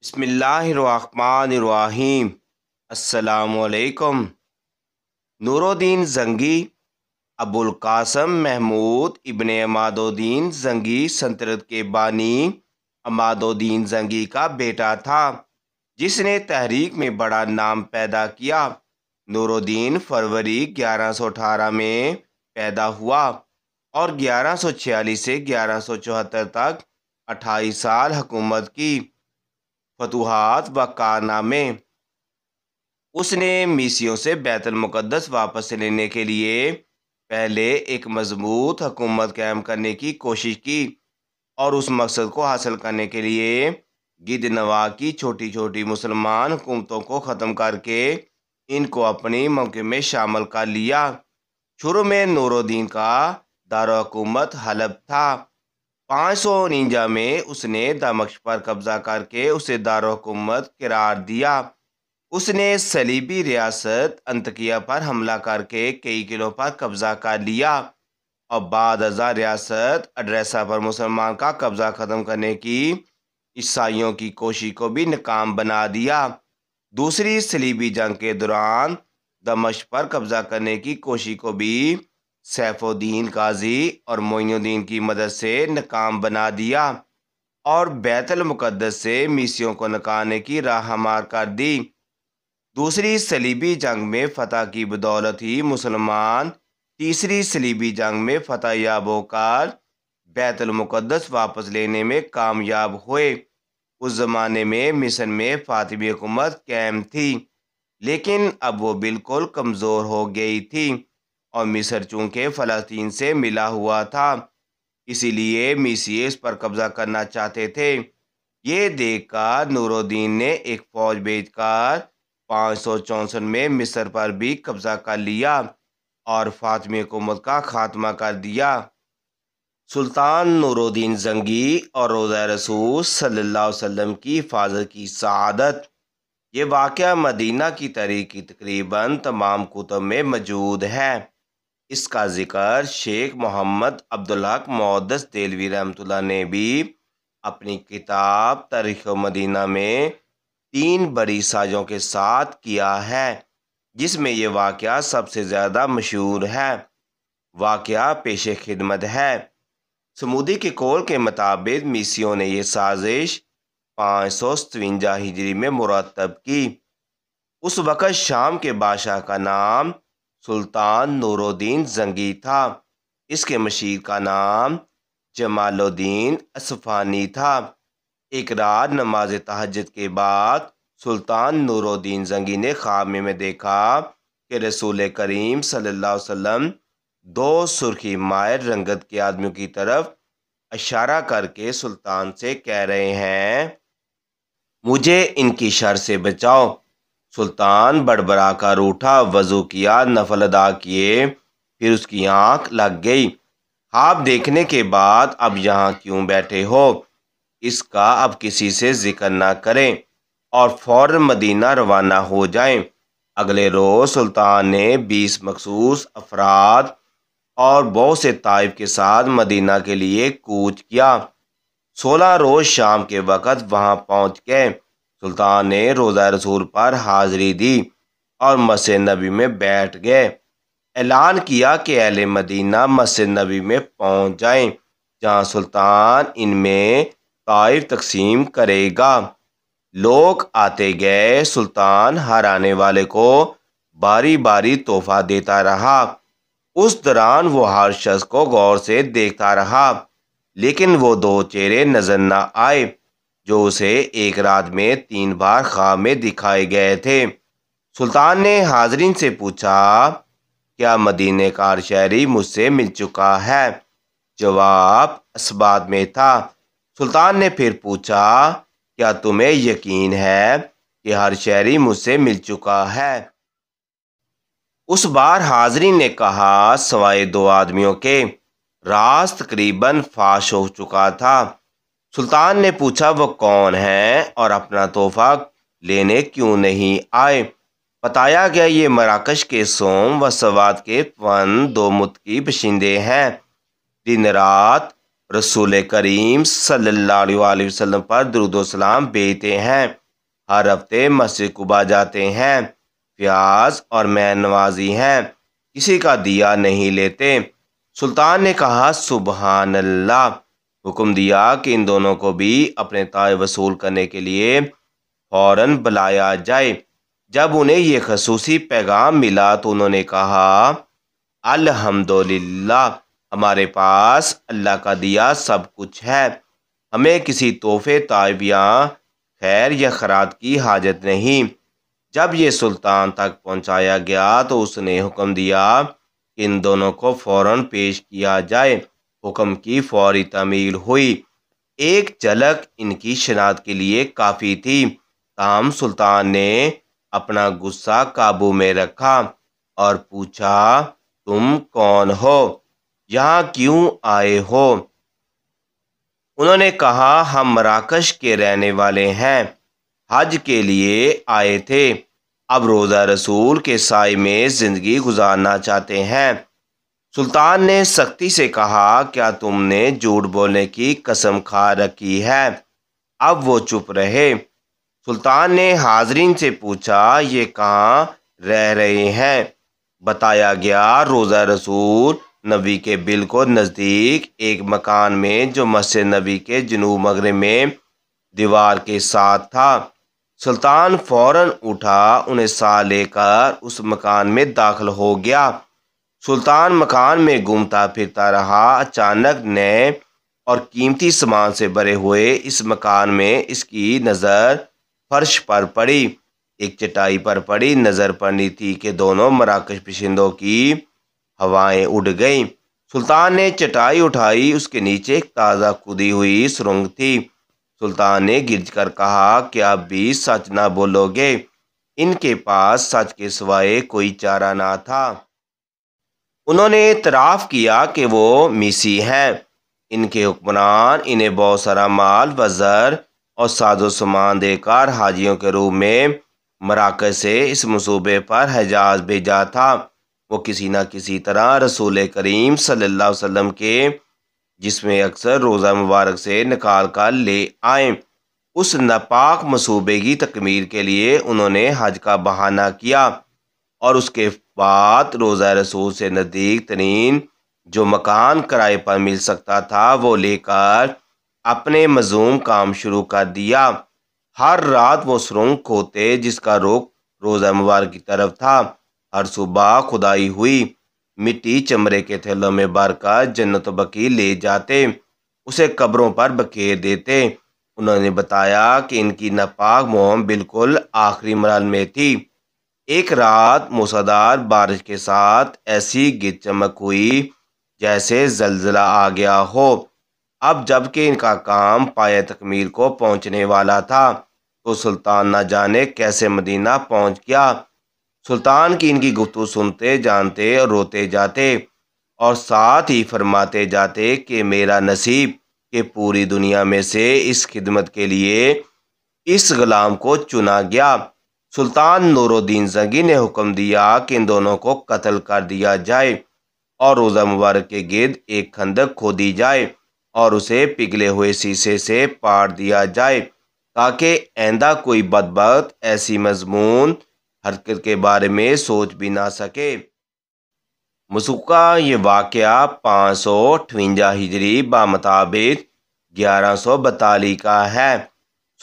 بسم اللہ الرحمن الرحیم۔ السلام علیکم۔ نور الدین زنگی ابوالقاسم محمود ابن عماد الدین زنگی سلطنت کے بانی عماد الدین زنگی کا بیٹا تھا، جس نے تحریک میں بڑا نام پیدا کیا۔ نور الدین فروری 1118 میں پیدا ہوا اور 1146 سے 1174 تک 28 سال حکومت کی۔ فتوحات و کارنامے: اس نے میسیوں سے بیت المقدس واپس لینے کے لیے پہلے ایک مضبوط حکومت قائم کرنے کی کوشش کی اور اس مقصد کو حاصل کرنے کے لیے گرد نواح کی چھوٹی چھوٹی مسلمان حکومتوں کو ختم کر کے ان کو اپنی مملکت میں شامل کر لیا۔ شروع میں نور الدین کا دارالحکومت حلب تھا۔ 549 میں اس نے دمشق پر قبضہ کر کے اسے دارالحکومت قرار دیا۔ اس نے صلیبی ریاست انطاکیہ پر حملہ کر کے کئی قلعوں پر قبضہ کر لیا اور بعد ازاں ریاست اڈریسا پر مسلمان کا قبضہ ختم کرنے کی عیسائیوں کی کوشش کو بھی ناکام بنا دیا۔ دوسری صلیبی جنگ کے دوران دمشق پر قبضہ کرنے کی کوشش کو بھی سیف الدین غازی اور معین الدین کی مدد سے ناکام بنا دیا اور بیت المقدس سے میسیوں کو نکالنے کی راہ ہموار کر دی۔ دوسری صلیبی جنگ میں فتح کی بدولت ہی مسلمان تیسری صلیبی جنگ میں فتح یاب ہو کر بیت المقدس واپس لینے میں کامیاب ہوئے۔ اس زمانے میں مصر میں فاطمی حکومت قائم تھی، لیکن اب وہ بالکل کمزور ہو گئی تھی اور مصر چونکہ فلسطین سے ملا ہوا تھا، اسی لیے میسی اس پر قبضہ کرنا چاہتے تھے۔ یہ دیکھ کر نور الدین نے ایک فوج بھیج کر 564 میں مصر پر بھی قبضہ کر لیا اور فاطمی حکومت کا خاتمہ کر دیا۔ سلطان نور الدین زنگی اور روضہ رسول صلی اللہ علیہ وسلم کی حفاظت کی سعادت۔ یہ واقعہ مدینہ کی تاریخ کی تقریباً تمام کتب میں موجود ہے۔ اس کا ذکر شیخ محمد عبدالحق محدث دہلوی رحمۃ اللہ نے بھی اپنی کتاب تاریخ مدینہ میں 3 بڑی سازوں کے ساتھ کیا ہے، جس میں یہ واقعہ سب سے زیادہ مشہور ہے۔ واقعہ پیش خدمت ہے۔ سمودی کے قول کے مطابق میسیوں نے یہ سازش 557 ہجری میں مرتب کی۔ اس وقت شام کے بادشاہ کا نام سلطان نور الدین زنگی تھا۔ اس کے مشیر کا نام جمال الدین اصفہانی تھا۔ ایک رات نماز تہجد کے بعد سلطان نور الدین زنگی نے خواب میں دیکھا کہ رسول کریم صلی اللہ علیہ وسلم 2 سرخی مائل رنگت کے آدمیوں کی طرف اشارہ کر کے سلطان سے کہہ رہے ہیں، مجھے ان کی شر سے بچاؤ۔ سلطان بڑبڑا کر اٹھا، وضو کیا، نفل ادا کیے، پھر اس کی آنکھ لگ گئی۔ خواب دیکھنے کے بعد اب یہاں کیوں بیٹھے ہو؟ اس کا اب کسی سے ذکر نہ کریں اور فوراً مدینہ روانہ ہو جائیں۔ اگلے روز سلطان نے 20 مخصوص افراد اور بہت سے طائف کے ساتھ مدینہ کے لیے کوچ کیا۔ 16 روز شام کے وقت وہاں پہنچ گئے۔ سلطان نے روضہ رسول پر حاضری دی اور مسجد نبی میں بیٹھ گئے۔ اعلان کیا کہ اہل مدینہ مسجد نبی میں پہنچ جائیں، جہاں سلطان ان میں طائف تقسیم کرے گا۔ لوگ آتے گئے۔ سلطان ہر آنے والے کو باری باری تحفہ دیتا رہا۔ اس دوران وہ ہر شخص کو غور سے دیکھتا رہا، لیکن وہ 2 چہرے نظر نہ آئے جو اسے ایک رات میں 3 بار خواب میں دکھائے گئے تھے۔ سلطان نے حاضرین سے پوچھا، کیا مدینے کا ہر شہری مجھ سے مل چکا ہے؟ جواب اثبات میں تھا۔ سلطان نے پھر پوچھا، کیا تمہیں یقین ہے کہ ہر شہری مجھ سے مل چکا ہے؟ اس بار حاضرین نے کہا، سوائے 2 آدمیوں کے۔ راز تقریباً فاش ہو چکا تھا۔ سلطان نے پوچھا، وہ کون ہیں اور اپنا تحفہ لینے کیوں نہیں آئے؟ بتایا گیا، یہ مراکش کے سوم و سوات کے فن 2 ملک کی باشندے ہیں۔ دن رات رسول کریم صلی اللہ علیہ وسلم پر درود و سلام بھیجتے ہیں، ہر ہفتے مسجد قباء جاتے ہیں، پیاز اور مے نوازی ہیں، کسی کا دیا نہیں لیتے۔ سلطان نے کہا سبحان اللہ، حکم دیا کہ ان دونوں کو بھی اپنے تائے وصول کرنے کے لیے فوراً بلایا جائے۔ جب انہیں یہ خصوصی پیغام ملا تو انہوں نے کہا الحمدللہ، ہمارے پاس اللہ کا دیا سب کچھ ہے، ہمیں کسی تحفے طائب یا خیر یا خیرات کی حاجت نہیں۔ جب یہ سلطان تک پہنچایا گیا تو اس نے حکم دیا کہ ان دونوں کو فوراً پیش کیا جائے۔ حکم کی فوری تعمیل ہوئی۔ ایک جھلک ان کی شناخت کے لیے کافی تھی، تاہم سلطان نے اپنا غصہ قابو میں رکھا اور پوچھا تم کون ہو؟ یہاں کیوں آئے ہو؟ انہوں نے کہا ہم مراکش کے رہنے والے ہیں، حج کے لیے آئے تھے، اب روضہ رسول کے سائے میں زندگی گزارنا چاہتے ہیں۔ سلطان نے سختی سے کہا کیا تم نے جھوٹ بولنے کی قسم کھا رکھی ہے؟ اب وہ چپ رہے۔ سلطان نے حاضرین سے پوچھا یہ کہاں رہ رہے ہیں؟ بتایا گیا روضہ رسول نبی کے بالکل نزدیک ایک مکان میں جو مسجد نبی کے جنوب مغرب میں دیوار کے ساتھ تھا۔ سلطان فوراً اٹھا، انہیں ساتھ لے کر اس مکان میں داخل ہو گیا۔ سلطان مکان میں گھومتا پھرتا رہا، اچانک نئے اور قیمتی سامان سے بھرے ہوئے اس مکان میں اس کی نظر فرش پر پڑی۔ ایک چٹائی پر پڑی نظر پڑنی تھی کہ دونوں مراکش پرندوں کی ہوائیں اڑ گئیں۔ سلطان نے چٹائی اٹھائی، اس کے نیچے ایک تازہ کھودی ہوئی سرنگ تھی۔ سلطان نے گرج کر کہا کیا اب بھی سچ نہ بولو گے؟ ان کے پاس سچ کے سوائے کوئی چارہ نہ تھا۔ انہوں نے اعتراف کیا کہ وہ میسی ہیں۔ ان کے حکمران انہیں بہت سارا مال و زر اور ساز و سامان دے کر حاجیوں کے روپ میں مراکش سے اس منصوبے پر حجاز بھیجا تھا۔ وہ کسی نہ کسی طرح رسول کریم صلی اللہ علیہ وسلم کے جسم اکثر روزہ مبارک سے نکال کر لے آئیں۔ اس ناپاک منصوبے کی تکمیل کے لیے انہوں نے حج کا بہانہ کیا اور اس کے بعد روضہ رسول سے نزدیک ترین جو مکان کرائے پر مل سکتا تھا وہ لے کر اپنے مذموم کام شروع کر دیا۔ ہر رات وہ سرنگ کھودتے جس کا رخ روضہ مبارک کی طرف تھا۔ ہر صبح کھدائی ہوئی مٹی چمڑے کے تھیلوں میں بھر کر جنت و بقیع لے جاتے، اسے قبروں پر بکھیر دیتے۔ انہوں نے بتایا کہ ان کی ناپاک مہم بالکل آخری مرحلے میں تھی۔ ایک رات موسلادھار بارش کے ساتھ ایسی گرج چمک ہوئی جیسے زلزلہ آ گیا ہو۔ اب جب کہ ان کا کام پایہ تکمیل کو پہنچنے والا تھا تو سلطان نہ جانے کیسے مدینہ پہنچ گیا۔ سلطان کی ان کی گفتگو سنتے جانتے اور روتے جاتے اور ساتھ ہی فرماتے جاتے کہ میرا نصیب کہ پوری دنیا میں سے اس خدمت کے لیے اس غلام کو چنا گیا۔ سلطان نور الدین زنگی نے حکم دیا کہ ان دونوں کو قتل کر دیا جائے اور روضہ مبارک کے گرد ایک خندق کھودی جائے اور اسے پگھلے ہوئے شیشے سے پاٹ دیا جائے تاکہ آئندہ کوئی بدبخت ایسی مذموم حرکت کے بارے میں سوچ بھی نہ سکے۔ مسوقہ یہ واقعہ 558 ہجری بمطابق 1142 کا ہے۔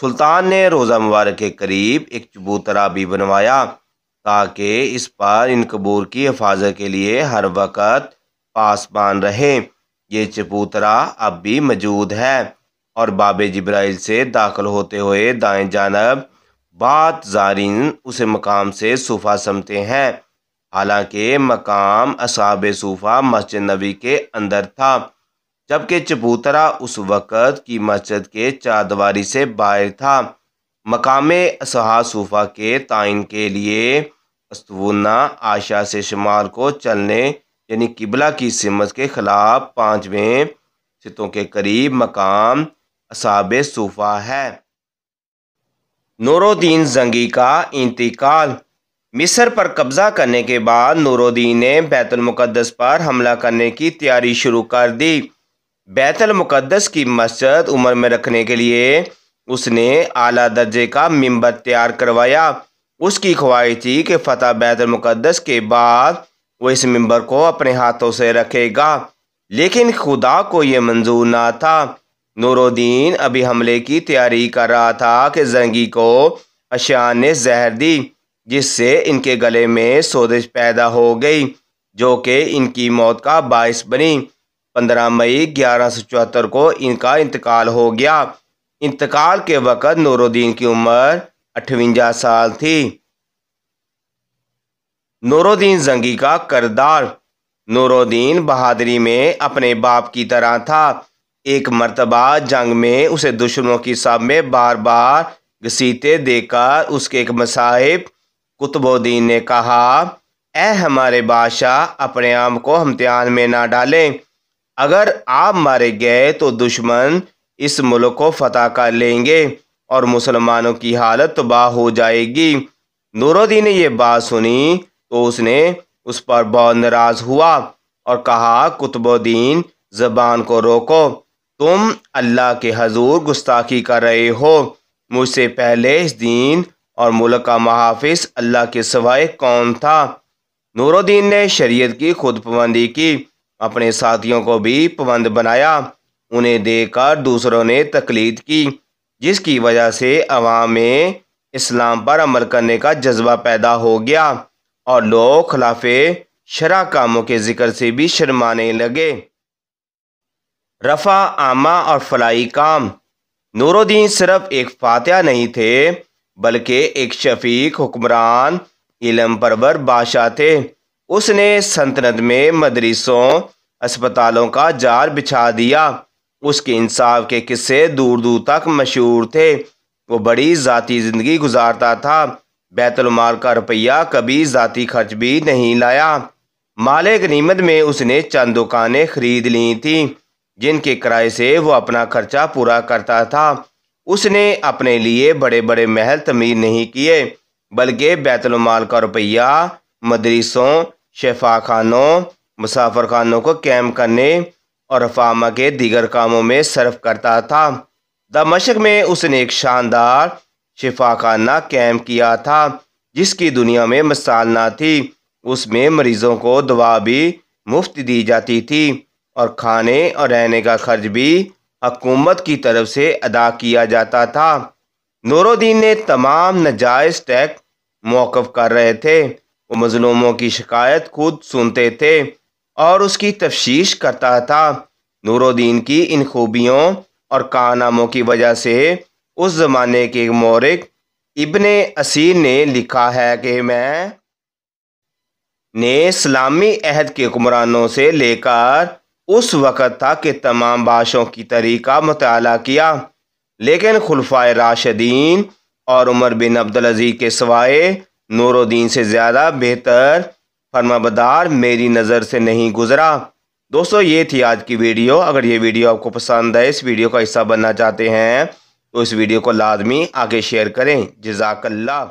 سلطان نے روضہ مبارک کے قریب ایک چبوترا بھی بنوایا تاکہ اس پر ان قبور کی حفاظت کے لیے ہر وقت پاسبان رہے۔ یہ چبوترا اب بھی موجود ہے اور باب جبرائیل سے داخل ہوتے ہوئے دائیں جانب بعض زائرین اسے مقام سے صوفہ سمجھتے ہیں، حالانکہ مقام اصحاب صوفہ مسجد نبی کے اندر تھا، جبکہ چبوترا اس وقت کی مسجد کے چاردیواری سے باہر تھا۔ مقام اصحاب صوفہ کے تعین کے لیے اسطوانہ عائشہ سے شمال کو چلنے یعنی قبلہ کی سمت کے خلاف 5ویں ستون کے قریب مقام اصحاب صوفہ ہے۔ نور الدین زنگی کا انتقال۔ مصر پر قبضہ کرنے کے بعد نور الدین نے بیت المقدس پر حملہ کرنے کی تیاری شروع کر دی۔ بیت المقدس کی مسجد عمر میں رکھنے کے لیے اس نے اعلیٰ درجے کا ممبر تیار کروایا۔ اس کی خواہش تھی کہ فتح بیت المقدس کے بعد وہ اس ممبر کو اپنے ہاتھوں سے رکھے گا، لیکن خدا کو یہ منظور نہ تھا۔ نور الدین ابھی حملے کی تیاری کر رہا تھا کہ زنگی کو اشیاء نے زہر دی، جس سے ان کے گلے میں سوزش پیدا ہو گئی، جو کہ ان کی موت کا باعث بنی۔ 15 مئی 1174 کو ان کا انتقال ہو گیا۔ انتقال کے وقت نور الدین کی عمر 58 سال تھی۔ نور الدین زنگی کا کردار۔ نور الدین بہادری میں اپنے باپ کی طرح تھا۔ ایک مرتبہ جنگ میں اسے دشمنوں کی صف میں بار بار گھسیٹتے دیکھ کر اس کے ایک مصاحب قطب الدین نے کہا، اے ہمارے بادشاہ، اپنے آپ کو امتحان میں نہ ڈالیں۔ اگر آپ مارے گئے تو دشمن اس ملک کو فتح کر لیں گے اور مسلمانوں کی حالت تباہ ہو جائے گی۔ نور الدین نے یہ بات سنی تو اس نے اس پر بہت ناراض ہوا اور کہا، قطب الدین، زبان کو روکو، تم اللہ کے حضور گستاخی کر رہے ہو۔ مجھ سے پہلے اس دین اور ملک کا محافظ اللہ کے سوائے کون تھا؟ نور الدین نے شریعت کی خود پابندی کی، اپنے ساتھیوں کو بھی پابند بنایا۔ انہیں دیکھ کر دوسروں نے تقلید کی، جس کی وجہ سے عوام میں اسلام پر عمل کرنے کا جذبہ پیدا ہو گیا اور لوگ خلاف شرع کاموں کے ذکر سے بھی شرمانے لگے۔ رفع عامہ اور فلاحی کام۔ نور الدین صرف ایک فاتح نہیں تھے، بلکہ ایک شفیق حکمران، علم پرور بادشاہ تھے۔ اس نے سلطنت میں مدرسوں، اسپتالوں کا جال بچھا دیا۔ اس کے انصاف کے قصے دور دور تک مشہور تھے۔ وہ بڑی ذاتی زندگی گزارتا تھا، بیت المال کا روپیہ کبھی ذاتی خرچ بھی نہیں لایا۔ مال غنیمت میں اس نے چند دکانیں خرید لی تھیں، جن کے کرائے سے وہ اپنا خرچہ پورا کرتا تھا۔ اس نے اپنے لیے بڑے بڑے محل تعمیر نہیں کیے، بلکہ بیت المال کا روپیہ مدرسوں، شفا خانوں، مسافر خانوں کو قائم کرنے اور رفع عامہ کے دیگر کاموں میں صرف کرتا تھا۔ دمشق میں اس نے ایک شاندار شفا خانہ قائم کیا تھا، جس کی دنیا میں مثال نہ تھی۔ اس میں مریضوں کو دوا بھی مفت دی جاتی تھی اور کھانے اور رہنے کا خرچ بھی حکومت کی طرف سے ادا کیا جاتا تھا۔ نور الدین نے تمام ناجائز ٹیکس موقف کر رہے تھے۔ وہ مظلوموں کی شکایت خود سنتے تھے اور اس کی تفتیش کرتا تھا۔ نور الدین کی ان خوبیوں اور کارناموں کی وجہ سے اس زمانے کے مورخ ابن اسیر نے لکھا ہے کہ میں نے اسلامی عہد کے حکمرانوں سے لے کر اس وقت تک کہ تمام بادشاہوں کی تاریخ کا مطالعہ کیا، لیکن خلفائے راشدین اور عمر بن عبدالعزیز کے سوائے نور الدین سے زیادہ بہتر فرمانبردار میری نظر سے نہیں گزرا۔ دوستو، یہ تھی آج کی ویڈیو۔ اگر یہ ویڈیو آپ کو پسند ہے، اس ویڈیو کا حصہ بننا چاہتے ہیں تو اس ویڈیو کو لازمی آگے شیئر کریں۔ جزاک اللہ۔